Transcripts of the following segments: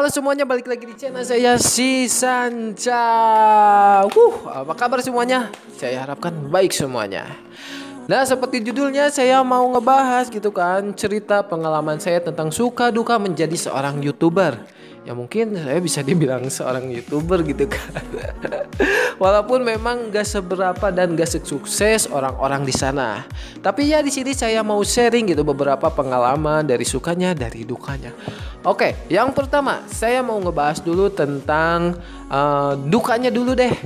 Halo semuanya, balik lagi di channel saya si Sanca. Apa kabar semuanya? Saya harapkan baik semuanya. Nah, seperti judulnya, saya mau ngebahas gitu kan, cerita pengalaman saya tentang suka duka menjadi seorang YouTuber. Ya mungkin saya bisa dibilang seorang YouTuber gitu kan. Walaupun memang gak seberapa dan gak sukses orang-orang di sana. Tapi ya di sini saya mau sharing gitu beberapa pengalaman dari sukanya, dari dukanya. Oke, yang pertama saya mau ngebahas dulu tentang dukanya dulu deh.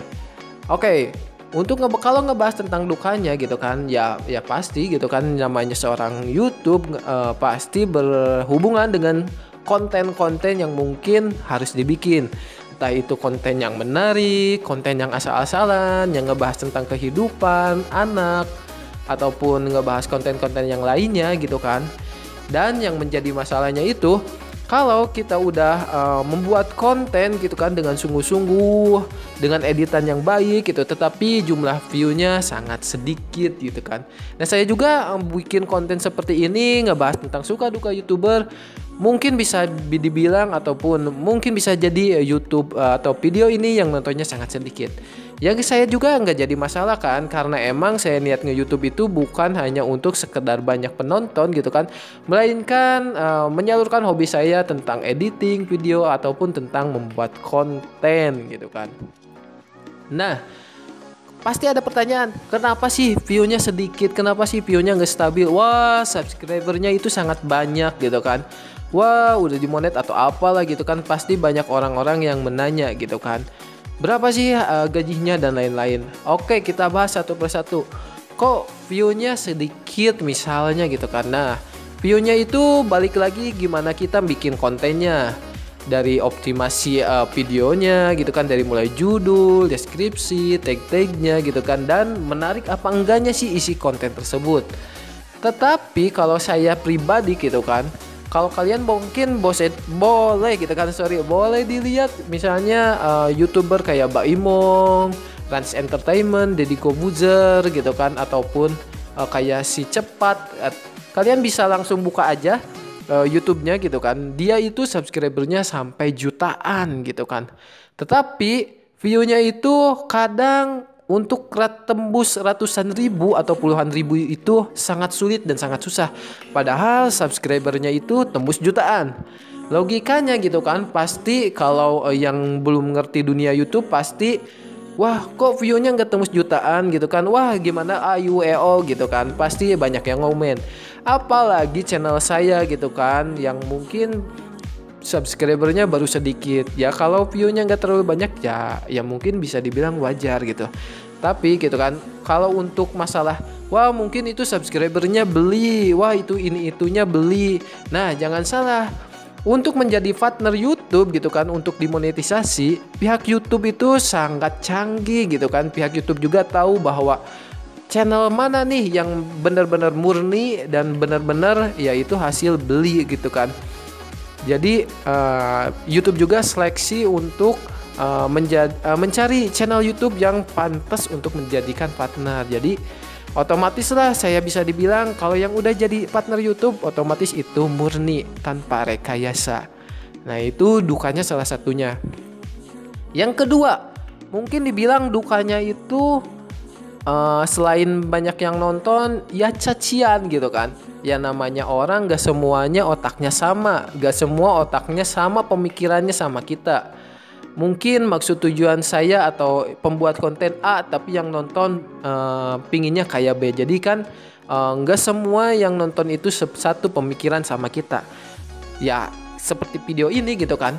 Oke, untuk kalau ngebahas tentang dukanya gitu kan, ya pasti gitu kan, namanya seorang YouTube pasti berhubungan dengan konten-konten yang mungkin harus dibikin. Entah itu konten yang menarik, konten yang asal-asalan, yang ngebahas tentang kehidupan anak, ataupun ngebahas konten-konten yang lainnya gitu kan. Dan yang menjadi masalahnya itu, kalau kita udah membuat konten gitu kan dengan sungguh-sungguh, dengan editan yang baik gitu, tetapi jumlah view-nya sangat sedikit gitu kan. Nah, saya juga bikin konten seperti ini, ngebahas tentang suka duka YouTuber. Mungkin bisa dibilang ataupun mungkin bisa jadi YouTube atau video ini yang nontonnya sangat sedikit. Yang saya juga nggak jadi masalah kan, karena emang saya niat nge-YouTube itu bukan hanya untuk sekedar banyak penonton gitu kan, melainkan menyalurkan hobi saya tentang editing video ataupun tentang membuat konten gitu kan. Nah, pasti ada pertanyaan, kenapa sih view-nya sedikit, kenapa sih view-nya nggak stabil? Wah, subscribernya itu sangat banyak gitu kan. Wah, udah dimonet atau apalah gitu kan. Pasti banyak orang-orang yang menanya gitu kan, berapa sih gajinya dan lain-lain. Oke, kita bahas satu persatu. Kok view-nya sedikit misalnya gitu kan. Nah, view-nya itu balik lagi gimana kita bikin kontennya. Dari optimasi videonya gitu kan, dari mulai judul, deskripsi, tag-tagnya gitu kan, dan menarik apa enggaknya sih isi konten tersebut. Tetapi kalau saya pribadi gitu kan, kalau kalian mungkin boleh gitu kan, boleh dilihat misalnya YouTuber kayak Mbak Imong, Rans Entertainment, Deddy Kobuzer gitu kan, ataupun kayak si Cepat. Kalian bisa langsung buka aja YouTube-nya gitu kan. Dia itu subscribernya sampai jutaan gitu kan. Tetapi view-nya itu kadang untuk tembus ratusan ribu atau puluhan ribu itu sangat sulit dan sangat susah. Padahal subscribernya itu tembus jutaan. Logikanya gitu kan, pasti kalau yang belum ngerti dunia YouTube pasti, wah kok view-nya nggak tembus jutaan gitu kan. Wah gimana AUEO gitu kan. Pasti banyak yang ngomen. Apalagi channel saya gitu kan, yang mungkin subscribernya baru sedikit. Ya kalau view-nya nggak terlalu banyak ya mungkin bisa dibilang wajar gitu. Tapi gitu kan, kalau untuk masalah wah mungkin itu subscribernya beli, wah ini itunya beli. Nah, jangan salah. Untuk menjadi partner YouTube gitu kan, untuk dimonetisasi, pihak YouTube itu sangat canggih gitu kan. Pihak YouTube juga tahu bahwa channel mana nih yang benar-benar murni dan benar-benar yaitu hasil beli gitu kan. Jadi YouTube juga seleksi untuk mencari channel YouTube yang pantas untuk menjadikan partner. Jadi otomatis lah saya bisa dibilang kalau yang udah jadi partner YouTube otomatis itu murni tanpa rekayasa. Nah, itu dukanya salah satunya. Yang kedua, mungkin dibilang dukanya itu selain banyak yang nonton, ya cacian gitu kan. Ya namanya orang gak semuanya otaknya sama, gak semua otaknya sama, pemikirannya sama kita. Mungkin maksud tujuan saya atau pembuat konten A, tapi yang nonton pinginnya kayak B. Jadi kan gak semua yang nonton itu satu pemikiran sama kita. Ya seperti video ini gitu kan.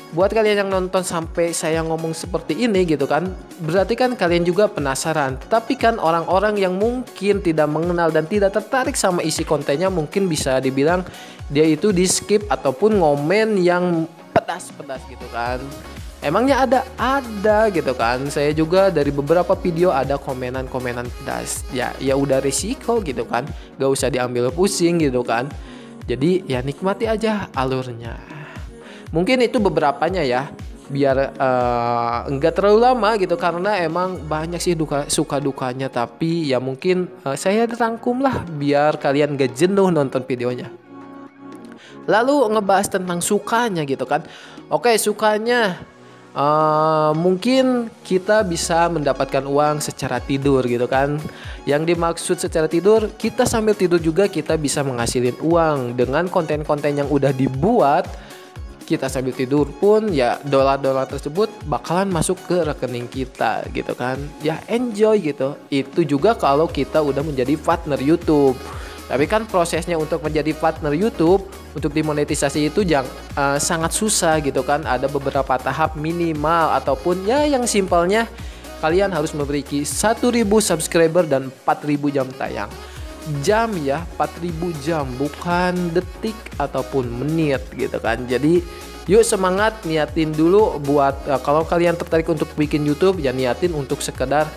Buat kalian yang nonton sampai saya ngomong seperti ini gitu kan, berarti kan kalian juga penasaran. Tapi kan orang-orang yang mungkin tidak mengenal dan tidak tertarik sama isi kontennya, mungkin bisa dibilang dia itu di skip ataupun ngomen yang pedas-pedas gitu kan. Emangnya ada gitu kan. Saya juga dari beberapa video ada komenan-komenan pedas. Ya udah resiko gitu kan, gak usah diambil pusing gitu kan. Jadi ya nikmati aja alurnya. Mungkin itu beberapanya ya, biar enggak terlalu lama gitu, karena emang banyak sih suka dukanya. Tapi ya mungkin saya rangkum lah biar kalian gak jenuh nonton videonya. Lalu ngebahas tentang sukanya gitu kan. Oke, sukanya mungkin kita bisa mendapatkan uang secara tidur gitu kan. Yang dimaksud secara tidur, kita sambil tidur juga kita bisa menghasilin uang dengan konten-konten yang udah dibuat. Kita sambil tidur pun ya dolar-dolar tersebut bakalan masuk ke rekening kita gitu kan. Ya enjoy gitu. Itu juga kalau kita udah menjadi partner YouTube. Tapi kan prosesnya untuk menjadi partner YouTube untuk dimonetisasi itu sangat susah gitu kan. Ada beberapa tahap minimal ataupun ya yang simpelnya kalian harus memiliki 1000 subscriber dan 4000 jam tayang. Jam ya, 4000 jam bukan detik ataupun menit gitu kan. Jadi yuk semangat, niatin dulu buat kalau kalian tertarik untuk bikin YouTube ya niatin untuk sekedar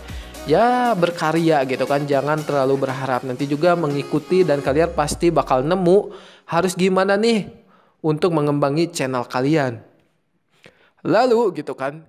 ya berkarya gitu kan. Jangan terlalu berharap nanti juga mengikuti, dan kalian pasti bakal nemu harus gimana nih untuk mengembangi channel kalian. Lalu gitu kan,